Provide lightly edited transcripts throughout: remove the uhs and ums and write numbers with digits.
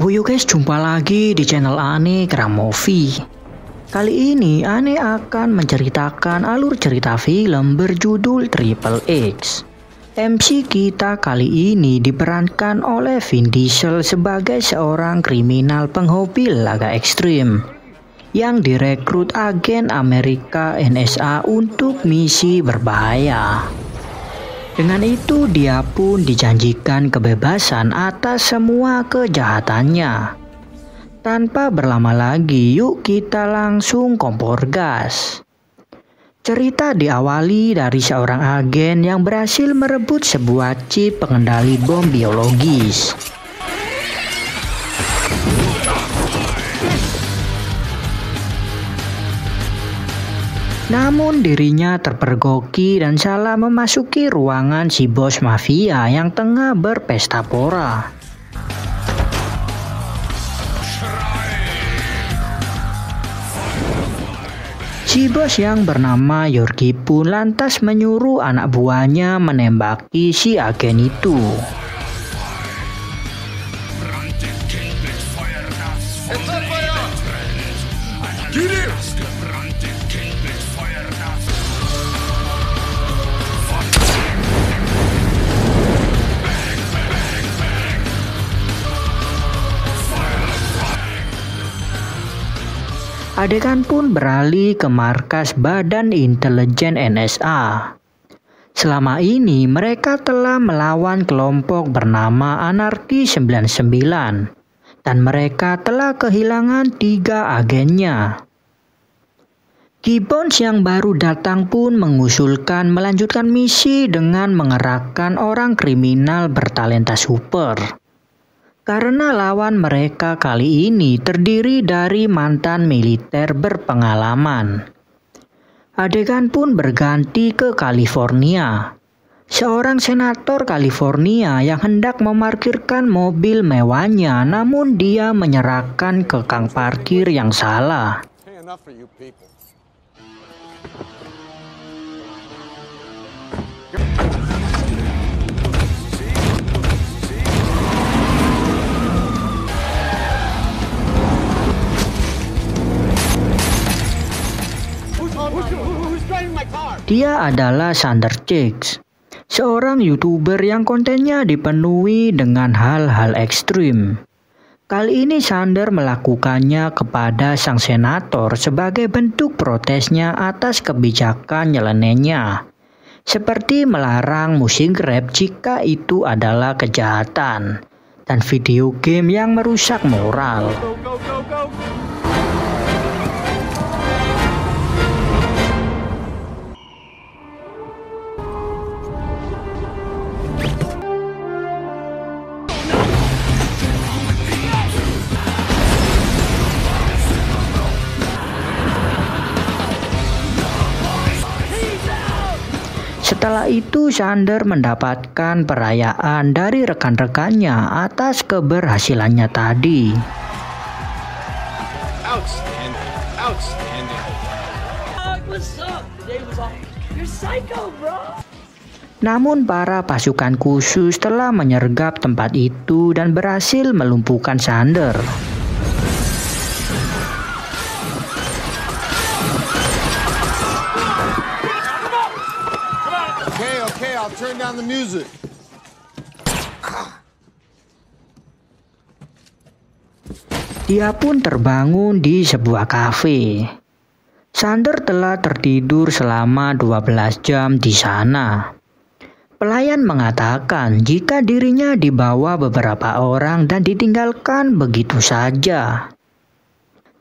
Yo guys, jumpa lagi di channel Ane Kramovie. Kali ini Ane akan menceritakan alur cerita film berjudul Triple X. MC kita kali ini diperankan oleh Vin Diesel sebagai seorang kriminal penghobi laga ekstrim yang direkrut agen Amerika NSA untuk misi berbahaya. Dengan itu dia pun dijanjikan kebebasan atas semua kejahatannya. Tanpa berlama lagi, yuk kita langsung kompor gas. Cerita diawali dari seorang agen yang berhasil merebut sebuah chip pengendali bom biologis. Namun dirinya terpergoki dan salah memasuki ruangan si bos mafia yang tengah berpesta pora. Si bos yang bernama Yorgi pun lantas menyuruh anak buahnya menembaki si agen itu. Adegan pun beralih ke markas Badan Intelijen NSA. Selama ini mereka telah melawan kelompok bernama Anarki 99 dan mereka telah kehilangan 3 agennya. Gibbons yang baru datang pun mengusulkan melanjutkan misi dengan mengerahkan orang kriminal bertalenta super. Karena lawan mereka kali ini terdiri dari mantan militer berpengalaman. Adegan pun berganti ke California. Seorang senator California yang hendak memarkirkan mobil mewahnya, namun dia menyerahkan ke kang parkir yang salah. Dia adalah Sander Chicks, seorang YouTuber yang kontennya dipenuhi dengan hal-hal ekstrim. Kali ini Sander melakukannya kepada sang senator sebagai bentuk protesnya atas kebijakan nyelenehnya, seperti melarang musik rap jika itu adalah kejahatan, dan video game yang merusak moral. Setelah itu Sander mendapatkan perayaan dari rekan-rekannya atas keberhasilannya tadi. Namun para pasukan khusus telah menyergap tempat itu dan berhasil melumpuhkan Sander. I'll turn down the music. Dia pun terbangun di sebuah kafe. Sander telah tertidur selama 12 jam di sana. Pelayan mengatakan jika dirinya dibawa beberapa orang dan ditinggalkan begitu saja.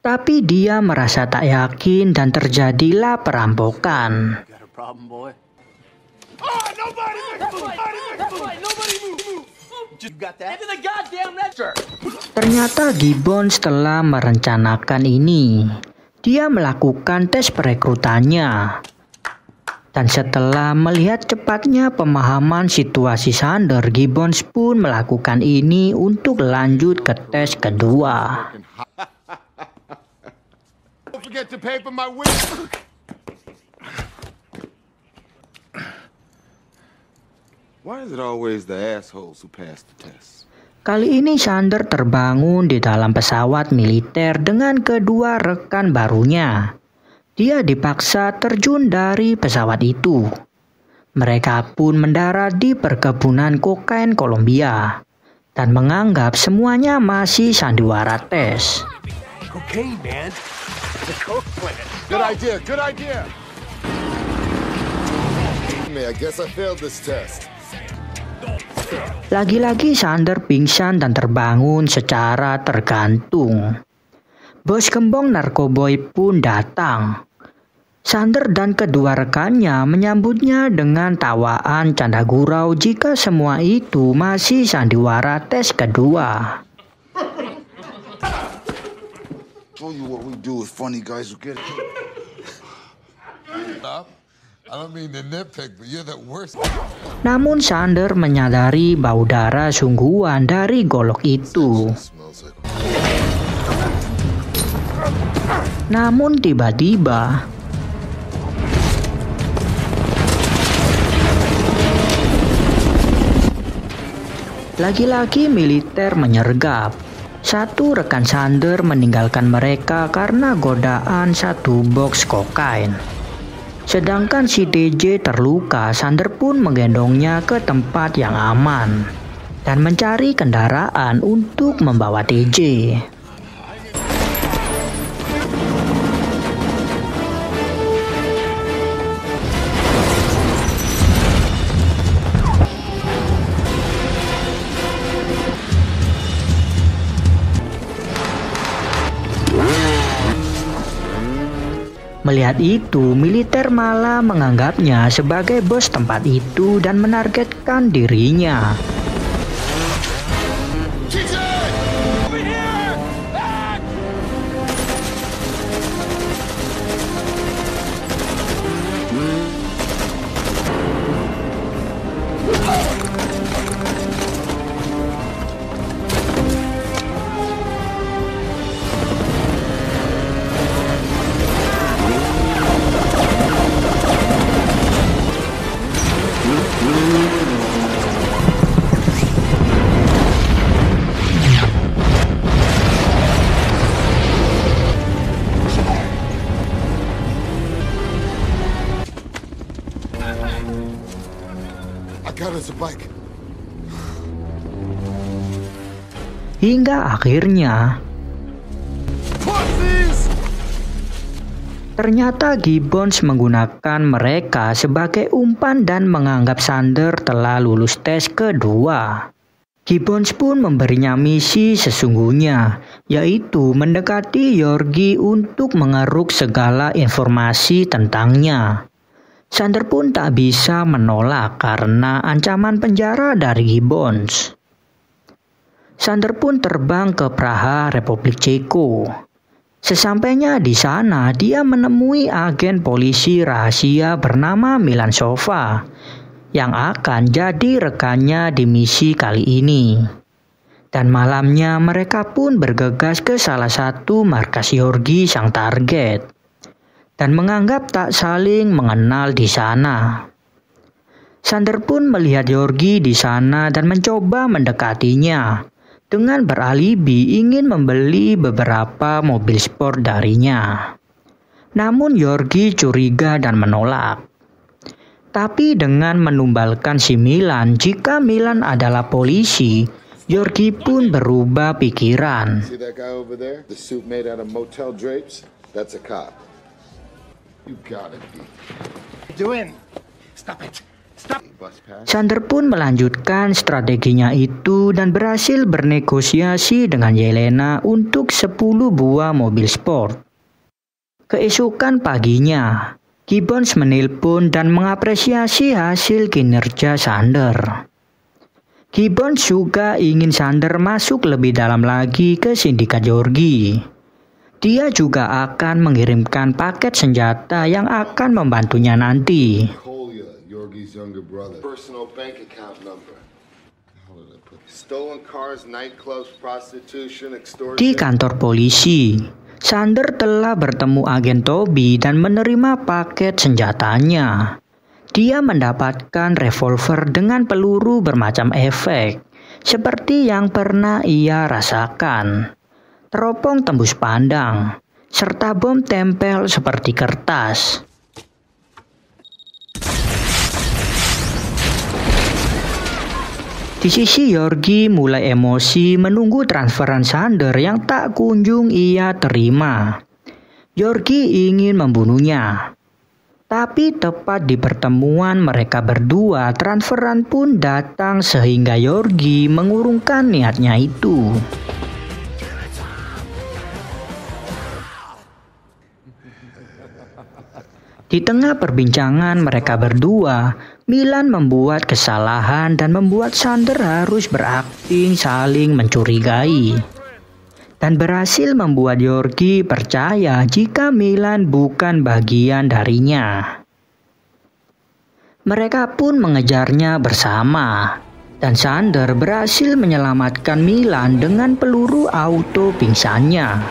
Tapi dia merasa tak yakin dan terjadilah perampokan. Ternyata Gibbons telah merencanakan ini. Dia melakukan tes perekrutannya. Dan setelah melihat cepatnya pemahaman situasi Sander, Gibbons pun melakukan ini untuk lanjut ke tes kedua. Why is it always the assholes who pass the test? Kali ini Sander terbangun di dalam pesawat militer dengan kedua rekan barunya. Dia dipaksa terjun dari pesawat itu. Mereka pun mendarat di perkebunan kokain Kolombia dan menganggap semuanya masih sandiwara tes. Cocaine, man. The coke plant. Good idea, good idea. I guess I failed this test. Lagi-lagi Sander pingsan dan terbangun secara tergantung. Bos gembong narkoboy pun datang. Sander dan kedua rekannya menyambutnya dengan tawaan canda gurau jika semua itu masih sandiwara tes kedua. Show you what we do with funny guys who get it. Stop. I don't mean to nitpick, but you're the worst. Namun Sander menyadari bau darah sungguhan dari golok itu. Smells like... Namun tiba-tiba lagi-lagi militer menyergap. Satu rekan Sander meninggalkan mereka karena godaan satu box kokain. Sedangkan si DJ terluka, Sander pun menggendongnya ke tempat yang aman dan mencari kendaraan untuk membawa DJ. Melihat itu, militer malah menganggapnya sebagai bos tempat itu dan menargetkan dirinya. I got us a bike. Hingga akhirnya ternyata Gibbons menggunakan mereka sebagai umpan dan menganggap Sander telah lulus tes kedua. Gibbons pun memberinya misi sesungguhnya, yaitu mendekati Yorgi untuk mengeruk segala informasi tentangnya. Sander pun tak bisa menolak karena ancaman penjara dari Gibbons. Sander pun terbang ke Praha, Republik Ceko. Sesampainya di sana, dia menemui agen polisi rahasia bernama Milan Sova yang akan jadi rekannya di misi kali ini. Dan malamnya mereka pun bergegas ke salah satu markas Yorgi sang target dan menganggap tak saling mengenal di sana. Sander pun melihat Yorgi di sana dan mencoba mendekatinya dengan beralibi ingin membeli beberapa mobil sport darinya. Namun Yorgi curiga dan menolak. Tapi dengan menumbalkan si Milan jika Milan adalah polisi, Yorgi pun berubah pikiran. See that guy over there? The suit made out of motel drapes? That's a cop. You gotta be. Doing. Stop it. Stop. Bus pass? Sander pun melanjutkan strateginya itu dan berhasil bernegosiasi dengan Yelena untuk 10 buah mobil sport. Keesokan paginya, Gibbons menelpon dan mengapresiasi hasil kinerja Sander. Gibbons juga ingin Sander masuk lebih dalam lagi ke sindikat Yorgi. Dia juga akan mengirimkan paket senjata yang akan membantunya nanti. Kolya, Yorgi's younger brother. Personal bank account number. How did I put this? Stolen cars, nightclubs, prostitution, extortion. Di kantor polisi, Sander telah bertemu agen Toby dan menerima paket senjatanya. Dia mendapatkan revolver dengan peluru bermacam efek seperti yang pernah ia rasakan. Teropong tembus pandang, serta bom tempel seperti kertas. Di sisi Yorgi mulai emosi menunggu transferan Sander yang tak kunjung ia terima. Yorgi ingin membunuhnya. Tapi tepat di pertemuan mereka berdua, transferan pun datang sehingga Yorgi mengurungkan niatnya itu. Di tengah perbincangan mereka berdua, Milan membuat kesalahan dan membuat Sander harus berakting saling mencurigai. Dan berhasil membuat Yorgi percaya jika Milan bukan bagian darinya. Mereka pun mengejarnya bersama. Dan Sander berhasil menyelamatkan Milan dengan peluru auto pingsannya.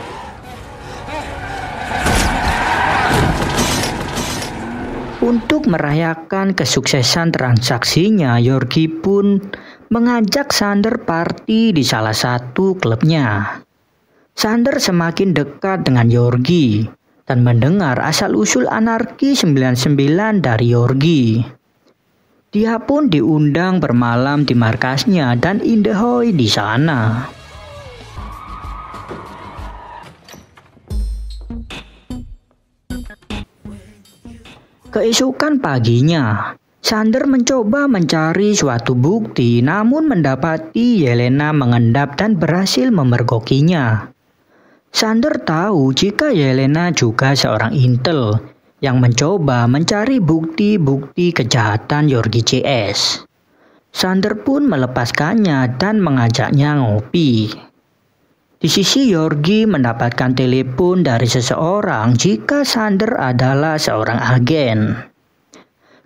Untuk merayakan kesuksesan transaksinya, Yorgi pun mengajak Sander party di salah satu klubnya. Sander semakin dekat dengan Yorgi dan mendengar asal-usul anarki 99 dari Yorgi. Dia pun diundang bermalam di markasnya dan indehoi di sana. Keesokan paginya, Sander mencoba mencari suatu bukti namun mendapati Yelena mengendap dan berhasil memergokinya. Sander tahu jika Yelena juga seorang intel yang mencoba mencari bukti-bukti kejahatan Yorgi CS. Sander pun melepaskannya dan mengajaknya ngopi. Di sisi Yorgi mendapatkan telepon dari seseorang jika Sander adalah seorang agen.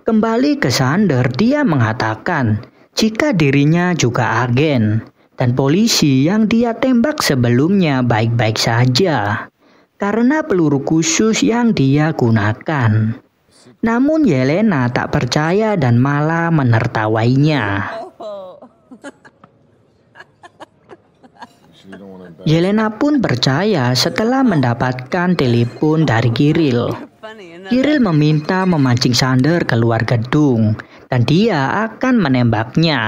Kembali ke Sander, dia mengatakan jika dirinya juga agen dan polisi yang dia tembak sebelumnya baik-baik saja karena peluru khusus yang dia gunakan. Namun Yelena tak percaya dan malah menertawainya. Yelena pun percaya setelah mendapatkan telepon dari Kiril. Kiril meminta memancing Sander keluar gedung dan dia akan menembaknya.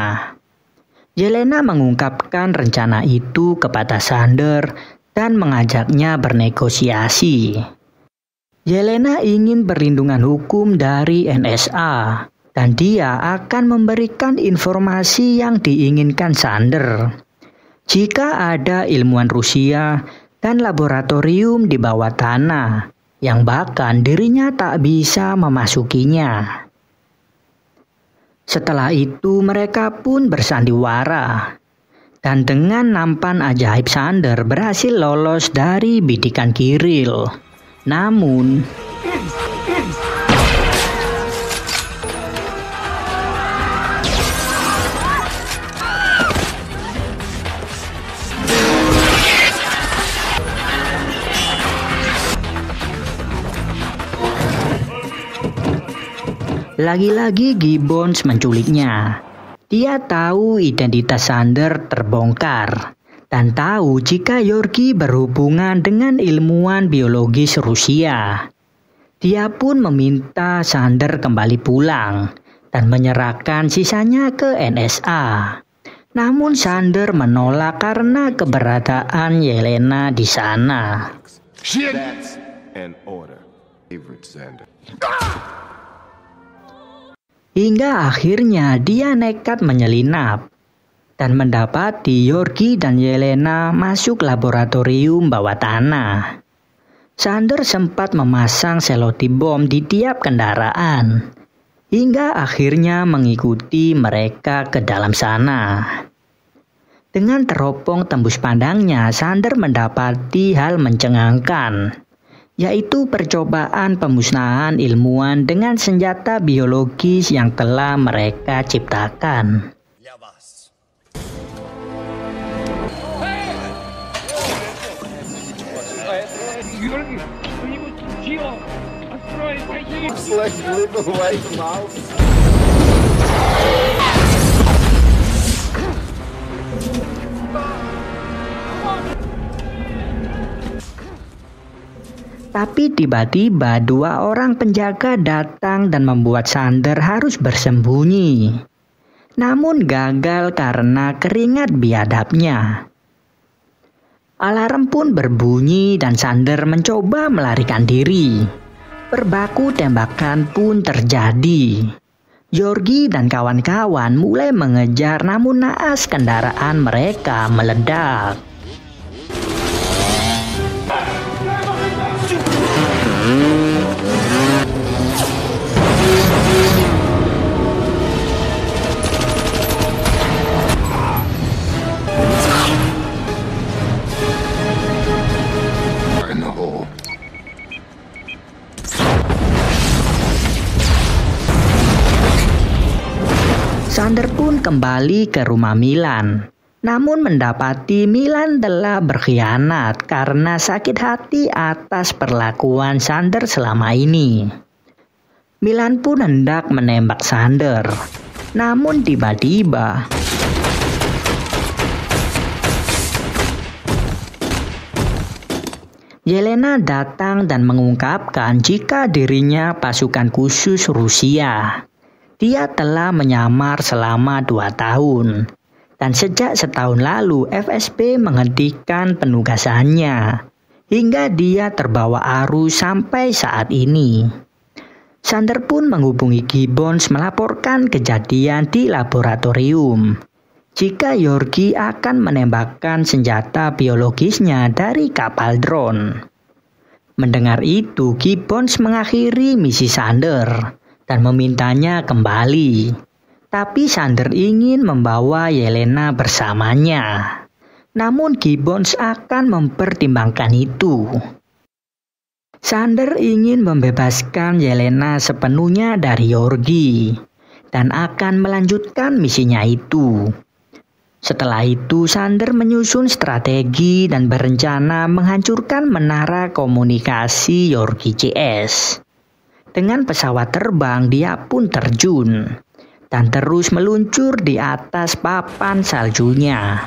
Yelena mengungkapkan rencana itu kepada Sander dan mengajaknya bernegosiasi. Yelena ingin perlindungan hukum dari NSA dan dia akan memberikan informasi yang diinginkan Sander. Jika ada ilmuwan Rusia dan laboratorium di bawah tanah yang bahkan dirinya tak bisa memasukinya. Setelah itu mereka pun bersandiwara. Dan dengan nampan ajaib Sander berhasil lolos dari bidikan Kiril. Namun lagi-lagi Gibbons menculiknya. Dia tahu identitas Sander terbongkar dan tahu jika Yorgi berhubungan dengan ilmuwan biologis Rusia. Dia pun meminta Sander kembali pulang dan menyerahkan sisanya ke NSA. Namun Sander menolak karena keberadaan Yelena di sana. That's an order, Sander. Hingga akhirnya dia nekat menyelinap dan mendapati Yorgi dan Yelena masuk laboratorium bawah tanah. Sander sempat memasang selotip bom di tiap kendaraan hingga akhirnya mengikuti mereka ke dalam sana. Dengan teropong tembus pandangnya, Sander mendapati hal mencengangkan, yaitu percobaan pemusnahan ilmuwan dengan senjata biologis yang telah mereka ciptakan. Tapi tiba-tiba 2 orang penjaga datang dan membuat Sander harus bersembunyi. Namun gagal karena keringat biadabnya. Alarm pun berbunyi dan Sander mencoba melarikan diri. Perbaku tembakan pun terjadi. Yorgi dan kawan-kawan mulai mengejar, namun naas kendaraan mereka meledak. Sander pun kembali ke rumah Milan. Namun mendapati Milan telah berkhianat karena sakit hati atas perlakuan Sander selama ini. Milan pun hendak menembak Sander. Namun tiba-tiba Yelena datang dan mengungkapkan jika dirinya pasukan khusus Rusia. Dia telah menyamar selama 2 tahun. Dan sejak setahun lalu FSB menghentikan penugasannya. Hingga dia terbawa arus sampai saat ini. Sander pun menghubungi Gibbons melaporkan kejadian di laboratorium. Jika Yorgi akan menembakkan senjata biologisnya dari kapal drone. Mendengar itu, Gibbons mengakhiri misi Sander dan memintanya kembali. Tapi Sander ingin membawa Yelena bersamanya. Namun Gibbons akan mempertimbangkan itu. Sander ingin membebaskan Yelena sepenuhnya dari Yorgi dan akan melanjutkan misinya itu. Setelah itu Sander menyusun strategi dan berencana menghancurkan menara komunikasi Yorgi CS. Dengan pesawat terbang dia pun terjun dan terus meluncur di atas papan saljunya.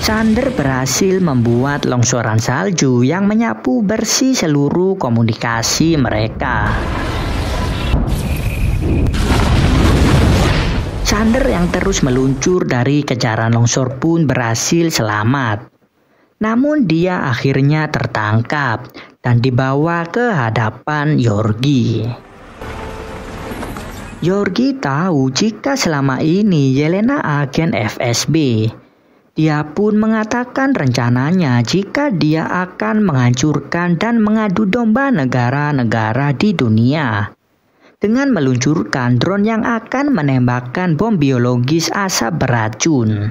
Sander berhasil membuat longsoran salju yang menyapu bersih seluruh komunikasi mereka. Sander yang terus meluncur dari kejaran longsor pun berhasil selamat. Namun dia akhirnya tertangkap dan dibawa ke hadapan Yorgi. Yorgi tahu jika selama ini Yelena agen FSB. Dia pun mengatakan rencananya jika dia akan menghancurkan dan mengadu domba negara-negara di dunia. Dengan meluncurkan drone yang akan menembakkan bom biologis asap beracun.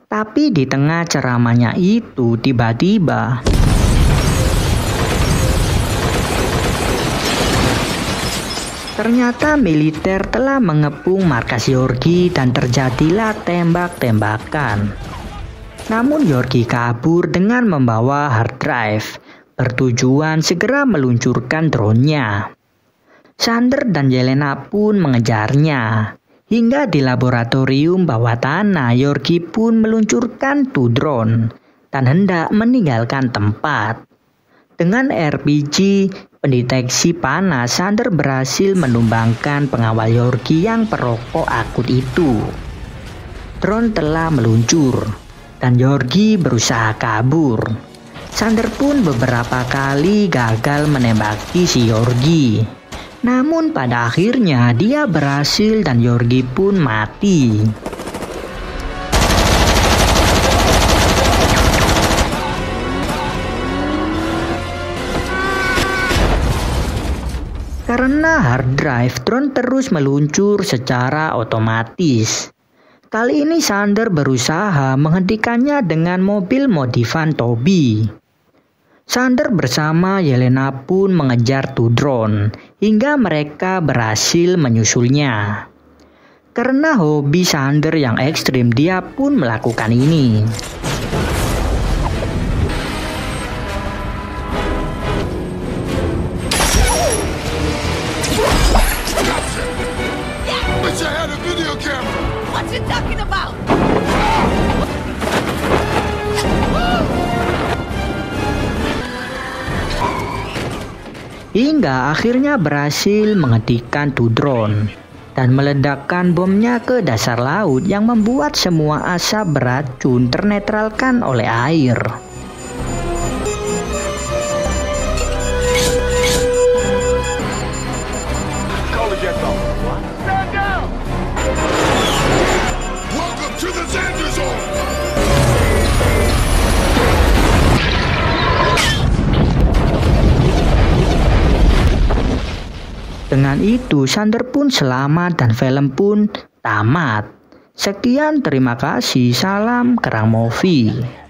Tapi di tengah ceramahnya itu tiba-tiba ternyata militer telah mengepung markas Yorgi dan terjadilah tembak-tembakan. Namun Yorgi kabur dengan membawa hard drive, bertujuan segera meluncurkan drone-nya. Sander dan Yelena pun mengejarnya. Hingga di laboratorium bawah tanah, Yorgi pun meluncurkan 2 drone dan hendak meninggalkan tempat. Dengan RPG pendeteksi panas, Sander berhasil menumbangkan pengawal Yorgi yang perokok akut itu. Drone telah meluncur dan Yorgi berusaha kabur. Sander pun beberapa kali gagal menembaki si Yorgi. Namun pada akhirnya dia berhasil dan Yorgi pun mati. Karena hard drive, drone terus meluncur secara otomatis. Kali ini Sander berusaha menghentikannya dengan mobil modifan Toby. Sander bersama Yelena pun mengejar 2 drone hingga mereka berhasil menyusulnya. Karena hobi Sander yang ekstrim, dia pun melakukan ini. Wish I had a video camera. Watch it hingga akhirnya berhasil menghentikan two drone dan meledakkan bomnya ke dasar laut yang membuat semua asap beracun ternetralkan oleh air. Welcome to the Xander Zone! Dengan itu Xander pun selamat dan film pun tamat. Sekian, terima kasih, salam Kerang Movie.